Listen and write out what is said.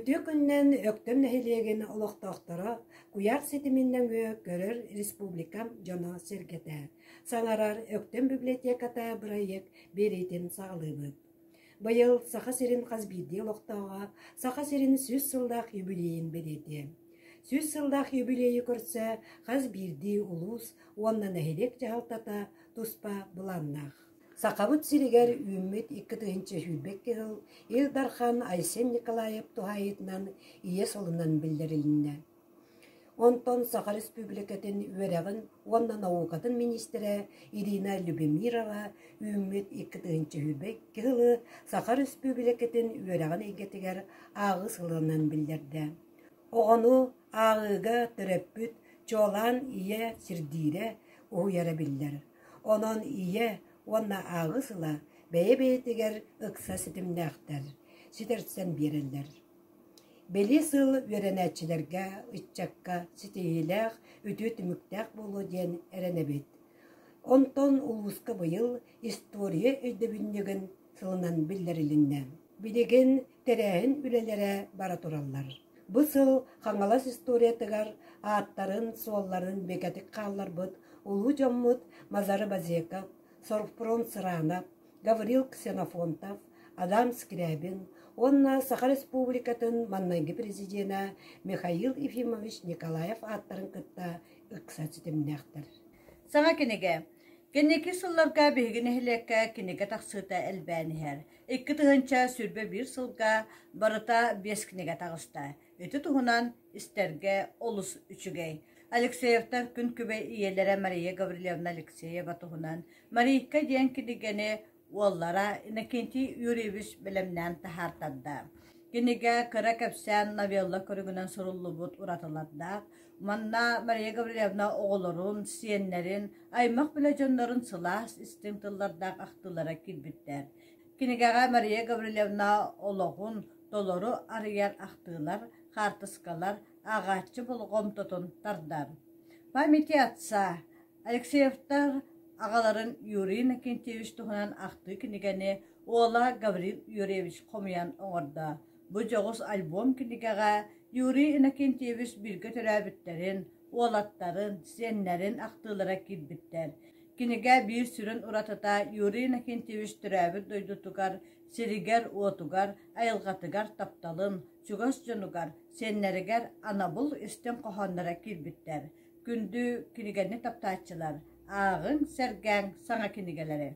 Күнтü күннен өктөм нәһилеген олоқтоқтора куяр сетиминнен көрөр республикам жона сергете. Саңарар өктөм библиотеката бұрайық берейтін сағылыбыд. Быйыл саха серин қазбирди олоқтоға саха серин 100 сылдақ юбилейін береті. 100 сылдақ юбилейі көрсе қазбирди улус онна нәһилек жағалтата туспа бұланнақ. Сақабыт сиригер үммет 2-тыгынчы хүлбек кегіл Илдархан Айсен Николаев тухайытынан ие солынан білдірілінді. Онтон Саха Республикатын өрәғін онна наукатын министері Ирина Любемирова үммет 2-тыгынчы хүлбек кегілі Саха Республикатын өрәғін егетігер ағы сылынан білдірді. Оғыну ағыға түреппіт чолан ие сирдире уйара білдір. Онон ие Онна ағысыла бәйе-бәйетігер ұқса сетімдәқтір, сетерсен берілдір. Бәлі сыл өренәтчілерге, ұтчаққа, сетейләқ, үті түміктәқ болу ден әренебет. Онтон ұлғысқы бұйыл история өйдебіндеген сылынан білдірілінді. Білеген тәрәйін үлелері бара тұралар. Бұл сыл қаңалас историятығар аттарын, суалларын бекетік қалар бұд, ұлы жоммыд Мазары Базеков, Сорфпрон Сыранов, Гаврил Ксенофонтов, Адам Скрябин, онна Саха Республикатын маннайгы президена Михаил Ефимович Николаев аттарын кытта ықса сетімнәқтір. Саңа кенеге, кенеки сылларға бейгін әхілекке кенеге тақсыта әлбәнігер. 2-тыгынча сүрбе 1 сылға барыта 5 кенеге тағыста. Өті тұғынан істерге олыс үшігей. Алексеевтан күн көбе иелері Мария Гаврилевна Алексеева тұғынан Марийка ден кенегені оллара Иннокентий Юрьевич білімнен тахартадда. Кенеге кыра кәпсән новелла көрігінен сұрылы бұд ұратыладда. Манна Мария Гаврилевна оғылырын, сиенлерін, аймақ біле жонларын сылас істіңтіллардақ ақтылара келбіттер. Кенегеға Мария Гаврилевна олығын долору арияр ақтылар, қартысқалар, ағатчы болғым тұтын тардар. Памяти атса, Алексеевтар ағаларын Юрий Иннокентьевич тұғынан ақты кенегені ола Гаврил Юрьевич қомиян оңырда. Бұл жоғыз альбом кенегеға Юрий Иннокентьевич бірге түрәбіттерін, олаттарын, сенлерін ақтылара келбіттер. Кенеге бір сүрін ұратыта Юрий Иннокентьевич түрәбіт дойдутугар, серигер отугар, айылғатыгар тапталын, чугас жонугар, сенлерігер анабыл істен қоғанлара келбіттер. Күнді кенегені таптатчылар, ағын сәргәң саңа кенегелері.